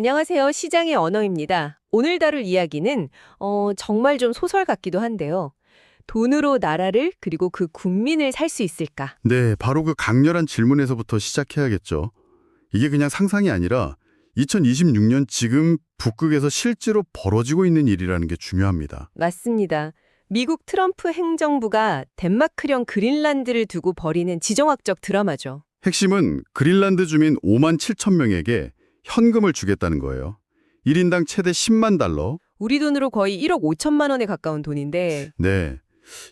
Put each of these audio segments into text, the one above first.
안녕하세요. 시장의 언어입니다. 오늘 다룰 이야기는 정말 좀 소설 같기도 한데요. 돈으로 나라를 그리고 그 국민을 살 수 있을까? 네, 바로 그 강렬한 질문에서부터 시작해야겠죠. 이게 그냥 상상이 아니라 2026년 지금 북극에서 실제로 벌어지고 있는 일이라는 게 중요합니다. 맞습니다. 미국 트럼프 행정부가 덴마크령 그린란드를 두고 벌이는 지정학적 드라마죠. 핵심은 그린란드 주민 5만 7천 명에게 현금을 주겠다는 거예요. 1인당 최대 10만 달러. 우리 돈으로 거의 1억 5천만 원에 가까운 돈인데 네,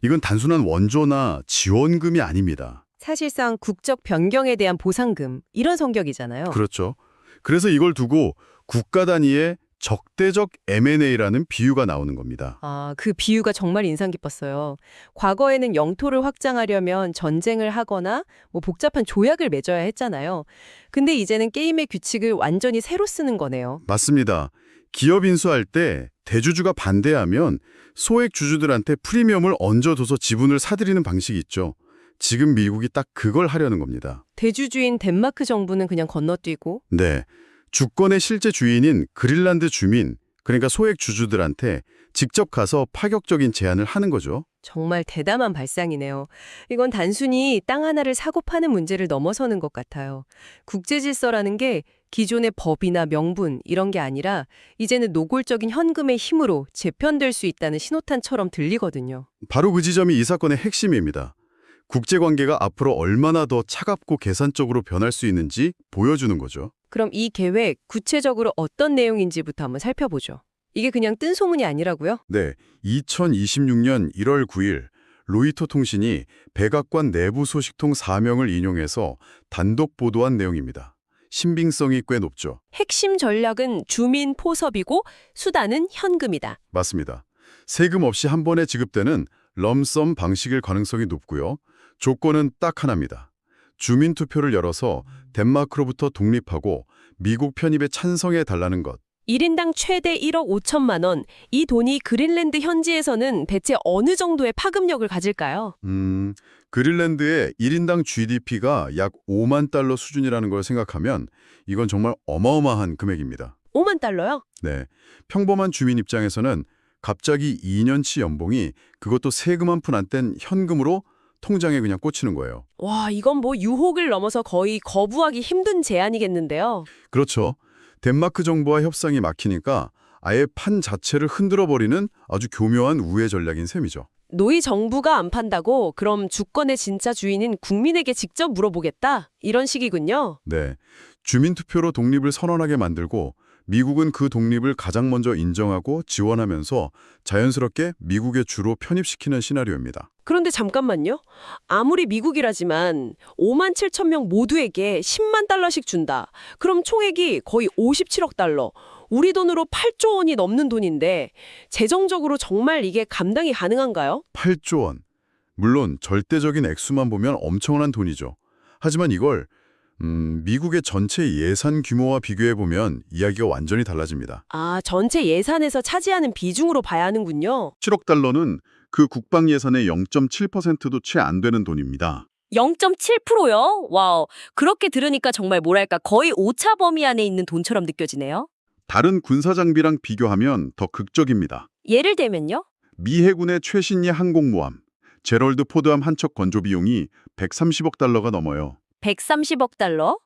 이건 단순한 원조나 지원금이 아닙니다. 사실상 국적 변경에 대한 보상금 이런 성격이잖아요. 그렇죠. 그래서 이걸 두고 국가 단위의 적대적 M&A라는 비유가 나오는 겁니다. 그 비유가 정말 인상 깊었어요. 과거에는 영토를 확장하려면 전쟁을 하거나 뭐 복잡한 조약을 맺어야 했잖아요. 근데 이제는 게임의 규칙을 완전히 새로 쓰는 거네요. 맞습니다. 기업 인수할 때 대주주가 반대하면 소액 주주들한테 프리미엄을 얹어둬서 지분을 사들이는 방식이 있죠. 지금 미국이 딱 그걸 하려는 겁니다. 대주주인 덴마크 정부는 그냥 건너뛰고 네, 주권의 실제 주인인 그린란드 주민, 그러니까 소액 주주들한테 직접 가서 파격적인 제안을 하는 거죠. 정말 대담한 발상이네요. 이건 단순히 땅 하나를 사고 파는 문제를 넘어서는 것 같아요. 국제 질서라는 게 기존의 법이나 명분 이런 게 아니라 이제는 노골적인 현금의 힘으로 재편될 수 있다는 신호탄처럼 들리거든요. 바로 그 지점이 이 사건의 핵심입니다. 국제관계가 앞으로 얼마나 더 차갑고 계산적으로 변할 수 있는지 보여주는 거죠. 그럼 이 계획 구체적으로 어떤 내용인지부터 한번 살펴보죠. 이게 그냥 뜬 소문이 아니라고요? 네, 2026년 1월 9일 로이터 통신이 백악관 내부 소식통 4명을 인용해서 단독 보도한 내용입니다. 신빙성이 꽤 높죠. 핵심 전략은 주민 포섭이고 수단은 현금이다. 맞습니다. 세금 없이 한 번에 지급되는 럼썸 방식일 가능성이 높고요. 조건은 딱 하나입니다. 주민 투표를 열어서 덴마크로부터 독립하고 미국 편입에 찬성해 달라는 것. 1인당 최대 1억 5천만 원. 이 돈이 그린랜드 현지에서는 대체 어느 정도의 파급력을 가질까요? 그린란드의 1인당 GDP가 약 5만 달러 수준이라는 걸 생각하면 이건 정말 어마어마한 금액입니다. 5만 달러요? 네, 평범한 주민 입장에서는 갑자기 2년치 연봉이 그것도 세금 한 푼 안 뗀 현금으로 통장에 그냥 꽂히는 거예요. 와, 이건 뭐 유혹을 넘어서 거의 거부하기 힘든 제안이겠는데요. 그렇죠. 덴마크 정부와 협상이 막히니까 아예 판 자체를 흔들어버리는 아주 교묘한 우회 전략인 셈이죠. 노이 정부가 안 판다고 그럼 주권의 진짜 주인인 국민에게 직접 물어보겠다? 이런 식이군요. 네, 주민투표로 독립을 선언하게 만들고 미국은 그 독립을 가장 먼저 인정하고 지원하면서 자연스럽게 미국의 주로 편입시키는 시나리오입니다. 그런데 잠깐만요. 아무리 미국이라지만 5만 7천 명 모두에게 10만 달러씩 준다. 그럼 총액이 거의 57억 달러. 우리 돈으로 8조 원이 넘는 돈인데 재정적으로 정말 이게 감당이 가능한가요? 8조 원. 물론 절대적인 액수만 보면 엄청난 돈이죠. 하지만 이걸 미국의 전체 예산 규모와 비교해보면 이야기가 완전히 달라집니다. 전체 예산에서 차지하는 비중으로 봐야 하는군요. 7억 달러는 그 국방 예산의 0.7%도 채 안 되는 돈입니다. 0.7%요? 와우. 그렇게 들으니까 정말 뭐랄까 거의 오차 범위 안에 있는 돈처럼 느껴지네요. 다른 군사 장비랑 비교하면 더 극적입니다. 예를 들면요? 미 해군의 최신의 항공모함, 제럴드 포드함 한 척 건조 비용이 130억 달러가 넘어요. 130억 달러?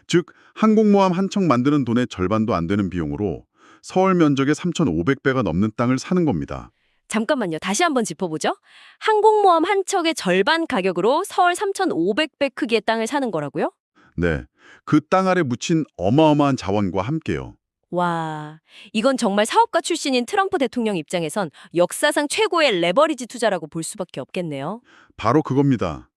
즉 항공모함 한 척 만드는 돈의 절반도 안 되는 비용으로 서울 면적의 3,500배가 넘는 땅을 사는 겁니다. 잠깐만요. 다시 한번 짚어보죠. 항공모함 한 척의 절반 가격으로 서울 3,500배 크기의 땅을 사는 거라고요? 네, 그 땅 아래 묻힌 어마어마한 자원과 함께요. 와, 이건 정말 사업가 출신인 트럼프 대통령 입장에선 역사상 최고의 레버리지 투자라고 볼 수밖에 없겠네요. 바로 그겁니다.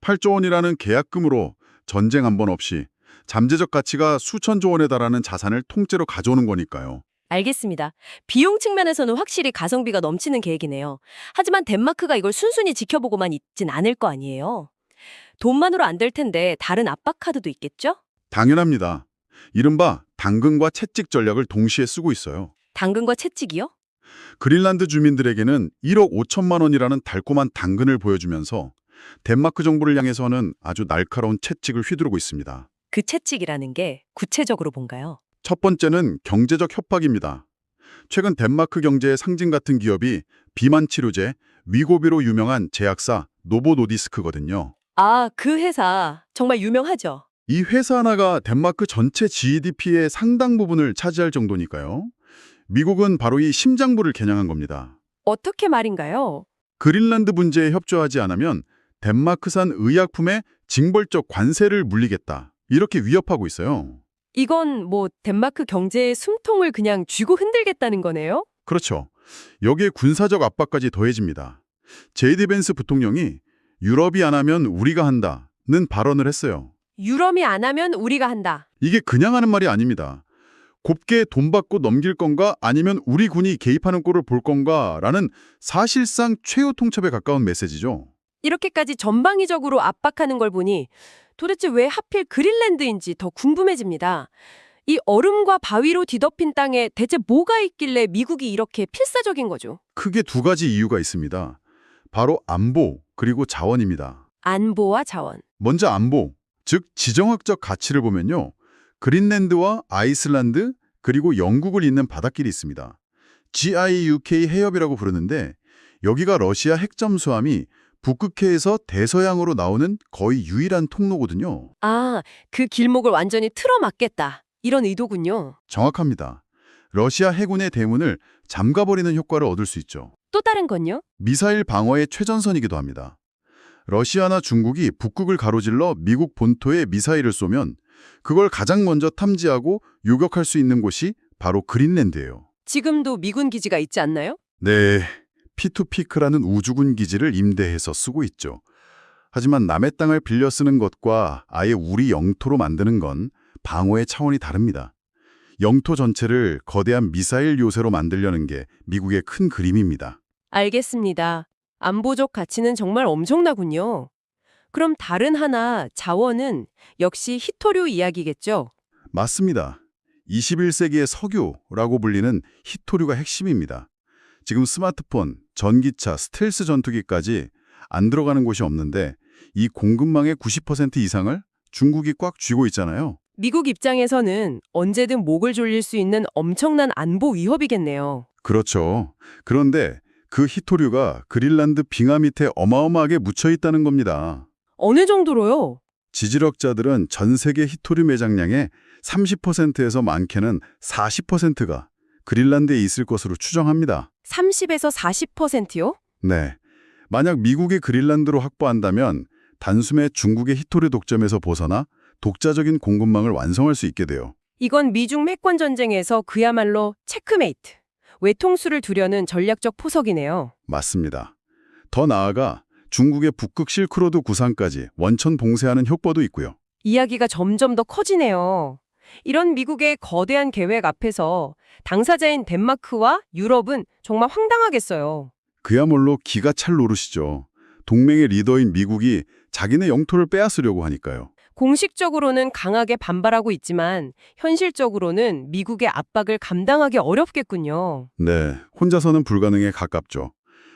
8조 원이라는 계약금으로 전쟁 한 번 없이 잠재적 가치가 수천조 원에 달하는 자산을 통째로 가져오는 거니까요. 알겠습니다. 비용 측면에서는 확실히 가성비가 넘치는 계획이네요. 하지만 덴마크가 이걸 순순히 지켜보고만 있진 않을 거 아니에요. 돈만으로 안 될 텐데 다른 압박 카드도 있겠죠? 당연합니다. 이른바 당근과 채찍 전략을 동시에 쓰고 있어요. 당근과 채찍이요? 그린란드 주민들에게는 1억 5천만 원이라는 달콤한 당근을 보여주면서 덴마크 정부를 향해서는 아주 날카로운 채찍을 휘두르고 있습니다. 그 채찍이라는 게 구체적으로 뭔가요? 첫 번째는 경제적 협박입니다. 최근 덴마크 경제의 상징 같은 기업이 비만 치료제, 위고비로 유명한 제약사 노보노디스크거든요. 아, 그 회사 정말 유명하죠. 이 회사 하나가 덴마크 전체 GDP의 상당 부분을 차지할 정도니까요. 미국은 바로 이 심장부를 겨냥한 겁니다. 어떻게 말인가요? 그린란드 문제에 협조하지 않으면 덴마크산 의약품에 징벌적 관세를 물리겠다. 이렇게 위협하고 있어요. 이건 뭐 덴마크 경제의 숨통을 그냥 쥐고 흔들겠다는 거네요? 그렇죠. 여기에 군사적 압박까지 더해집니다. 제이디 벤스 부통령이 유럽이 안 하면 우리가 한다는 발언을 했어요. 유럽이 안 하면 우리가 한다. 이게 그냥 하는 말이 아닙니다. 곱게 돈 받고 넘길 건가 아니면 우리 군이 개입하는 꼴을 볼 건가라는 사실상 최후 통첩에 가까운 메시지죠. 이렇게까지 전방위적으로 압박하는 걸 보니 도대체 왜 하필 그린란드인지 더 궁금해집니다. 이 얼음과 바위로 뒤덮인 땅에 대체 뭐가 있길래 미국이 이렇게 필사적인 거죠? 크게 두 가지 이유가 있습니다. 바로 안보 그리고 자원입니다. 안보와 자원. 먼저 안보, 즉 지정학적 가치를 보면요. 그린랜드와 아이슬란드 그리고 영국을 잇는 바닷길이 있습니다. GIUK 해협이라고 부르는데 여기가 러시아 핵잠수함이 북극해에서 대서양으로 나오는 거의 유일한 통로거든요. 아, 그 길목을 완전히 틀어막겠다. 이런 의도군요. 정확합니다. 러시아 해군의 대문을 잠가버리는 효과를 얻을 수 있죠. 또 다른 건요? 미사일 방어의 최전선이기도 합니다. 러시아나 중국이 북극을 가로질러 미국 본토에 미사일을 쏘면 그걸 가장 먼저 탐지하고 요격할 수 있는 곳이 바로 그린랜드예요. 지금도 미군 기지가 있지 않나요? 네, P2P크라는 우주군 기지를 임대해서 쓰고 있죠. 하지만 남의 땅을 빌려 쓰는 것과 아예 우리 영토로 만드는 건 방어의 차원이 다릅니다. 영토 전체를 거대한 미사일 요새로 만들려는 게 미국의 큰 그림입니다. 알겠습니다. 안보적 가치는 정말 엄청나군요. 그럼 다른 하나, 자원은 역시 히토류 이야기겠죠? 맞습니다. 21세기의 석유라고 불리는 히토류가 핵심입니다. 지금 스마트폰, 전기차, 스텔스 전투기까지 안 들어가는 곳이 없는데 이 공급망의 90% 이상을 중국이 꽉 쥐고 있잖아요. 미국 입장에서는 언제든 목을 졸릴 수 있는 엄청난 안보 위협이겠네요. 그렇죠. 그런데 그 히토류가 그린란드 빙하 밑에 어마어마하게 묻혀 있다는 겁니다. 어느 정도로요? 지질학자들은 전 세계 히토류 매장량의 30%에서 많게는 40%가 그린란드에 있을 것으로 추정합니다. 30에서 40%요? 네. 만약 미국이 그린란드로 확보한다면 단숨에 중국의 히토류 독점에서 벗어나 독자적인 공급망을 완성할 수 있게 돼요. 이건 미중 패권 전쟁에서 그야말로 체크메이트, 외통수를 두려는 전략적 포석이네요. 맞습니다. 더 나아가 중국의 북극 실크로드 구상까지 원천 봉쇄하는 효과도 있고요. 이야기가 점점 더 커지네요. 이런 미국의 거대한 계획 앞에서 당사자인 덴마크와 유럽은 정말 황당하겠어요. 그야말로 기가 찰 노릇이죠. 동맹의 리더인 미국이 자기네 영토를 빼앗으려고 하니까요. 공식적으로는 강하게 반발하고 있지만 현실적으로는 미국의 압박을 감당하기 어렵겠군요. 네, 혼자서는 불가능에 가깝죠.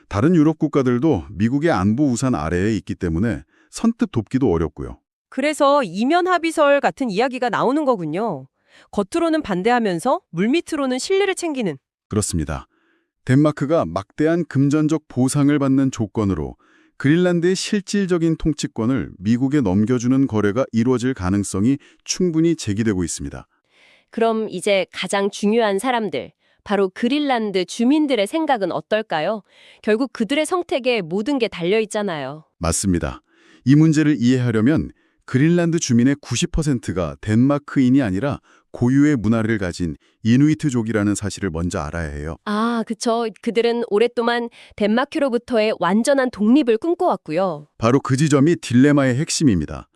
다른 유럽 국가들도 미국의 안보 우산 아래에 있기 때문에 선뜻 돕기도 어렵고요. 그래서 이면 합의설 같은 이야기가 나오는 거군요. 겉으로는 반대하면서 물밑으로는 신뢰를 챙기는. 그렇습니다. 덴마크가 막대한 금전적 보상을 받는 조건으로 그린란드의 실질적인 통치권을 미국에 넘겨주는 거래가 이루어질 가능성이 충분히 제기되고 있습니다. 그럼 이제 가장 중요한 사람들, 바로 그린란드 주민들의 생각은 어떨까요? 결국 그들의 선택에 모든 게 달려 있잖아요. 맞습니다. 이 문제를 이해하려면 그린란드 주민의 90%가 덴마크인이 아니라 고유의 문화를 가진 이누이트족이라는 사실을 먼저 알아야 해요. 아, 그쵸. 그들은 오랫동안 덴마크로부터의 완전한 독립을 꿈꿔왔고요. 바로 그 지점이 딜레마의 핵심입니다.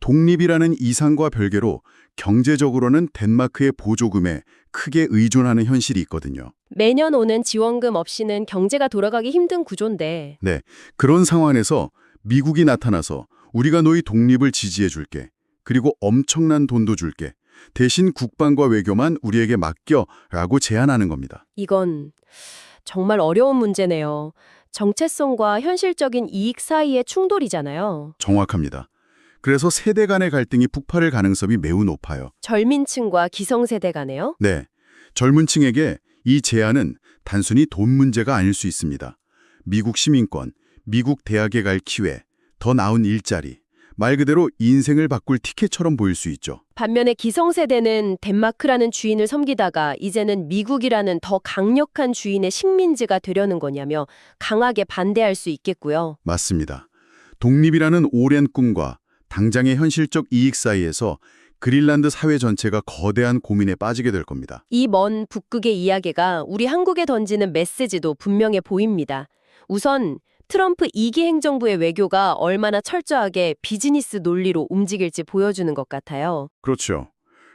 독립이라는 이상과 별개로 경제적으로는 덴마크의 보조금에 크게 의존하는 현실이 있거든요. 매년 오는 지원금 없이는 경제가 돌아가기 힘든 구조인데. 네, 그런 상황에서 미국이 나타나서 우리가 너희 독립을 지지해 줄게. 그리고 엄청난 돈도 줄게. 대신 국방과 외교만 우리에게 맡겨 라고 제안하는 겁니다. 이건 정말 어려운 문제네요. 정체성과 현실적인 이익 사이의 충돌이잖아요. 정확합니다. 그래서 세대 간의 갈등이 폭발할 가능성이 매우 높아요. 젊은층과 기성세대 가네요. 네, 젊은 층에게 이 제안은 단순히 돈 문제가 아닐 수 있습니다. 미국 시민권, 미국 대학에 갈 기회, 더 나은 일자리, 말 그대로 인생을 바꿀 티켓처럼 보일 수 있죠. 반면에 기성세대는 덴마크라는 주인을 섬기다가 이제는 미국이라는 더 강력한 주인의 식민지가 되려는 거냐며 강하게 반대할 수 있겠고요. 맞습니다. 독립이라는 오랜 꿈과 당장의 현실적 이익 사이에서 그린란드 사회 전체가 거대한 고민에 빠지게 될 겁니다. 이 먼 북극의 이야기가 우리 한국에 던지는 메시지도 분명해 보입니다. 우선 트럼프 2기 행정부의 외교가 얼마나 철저하게 비즈니스 논리로 움직일지 보여주는 것 같아요. 그렇죠.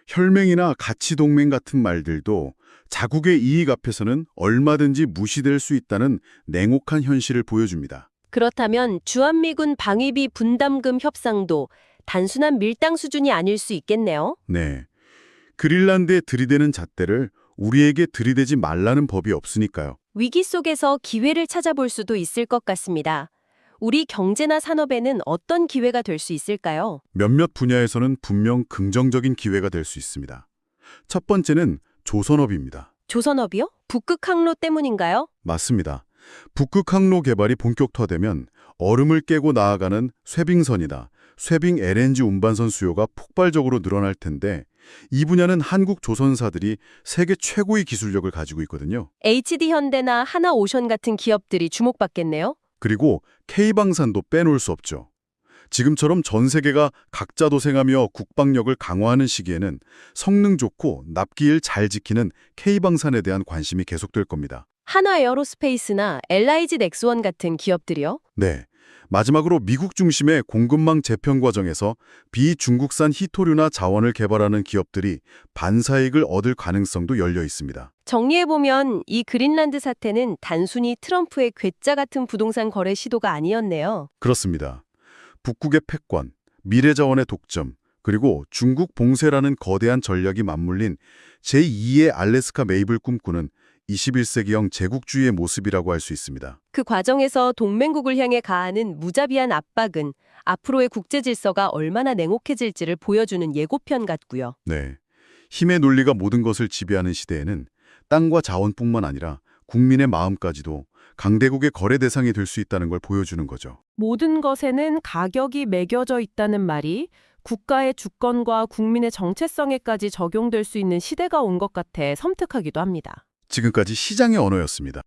혈맹이나 가치동맹 같은 말들도 자국의 이익 앞에서는 얼마든지 무시될 수 있다는 냉혹한 현실을 보여줍니다. 그렇다면 주한미군 방위비 분담금 협상도 단순한 밀당 수준이 아닐 수 있겠네요. 네. 그린란드에 들이대는 잣대를 우리에게 들이대지 말라는 법이 없으니까요. 위기 속에서 기회를 찾아볼 수도 있을 것 같습니다. 우리 경제나 산업에는 어떤 기회가 될 수 있을까요? 몇몇 분야에서는 분명 긍정적인 기회가 될 수 있습니다. 첫 번째는 조선업입니다. 조선업이요? 북극 항로 때문인가요? 맞습니다. 북극 항로 개발이 본격화되면 얼음을 깨고 나아가는 쇠빙선이나 쇠빙 LNG 운반선 수요가 폭발적으로 늘어날 텐데 이 분야는 한국 조선사들이 세계 최고의 기술력을 가지고 있거든요. HD현대나 하나오션 같은 기업들이 주목받겠네요. 그리고 K방산도 빼놓을 수 없죠. 지금처럼 전 세계가 각자 도생하며 국방력을 강화하는 시기에는 성능 좋고 납기일 잘 지키는 K방산에 대한 관심이 계속될 겁니다. 한화에어로스페이스나 LIG 넥스원 같은 기업들이요? 네. 마지막으로 미국 중심의 공급망 재편 과정에서 비중국산 희토류나 자원을 개발하는 기업들이 반사이익을 얻을 가능성도 열려 있습니다. 정리해보면 이 그린란드 사태는 단순히 트럼프의 괴짜 같은 부동산 거래 시도가 아니었네요. 그렇습니다. 북극의 패권, 미래자원의 독점, 그리고 중국 봉쇄라는 거대한 전략이 맞물린 제2의 알래스카 매입을 꿈꾸는 21세기형 제국주의의 모습이라고 할 수 있습니다. 그 과정에서 동맹국을 향해 가하는 무자비한 압박은 앞으로의 국제 질서가 얼마나 냉혹해질지를 보여주는 예고편 같고요. 네. 힘의 논리가 모든 것을 지배하는 시대에는 땅과 자원뿐만 아니라 국민의 마음까지도 강대국의 거래 대상이 될 수 있다는 걸 보여주는 거죠. 모든 것에는 가격이 매겨져 있다는 말이 국가의 주권과 국민의 정체성에까지 적용될 수 있는 시대가 온 것 같아 섬뜩하기도 합니다. 지금까지 시장의 언어였습니다.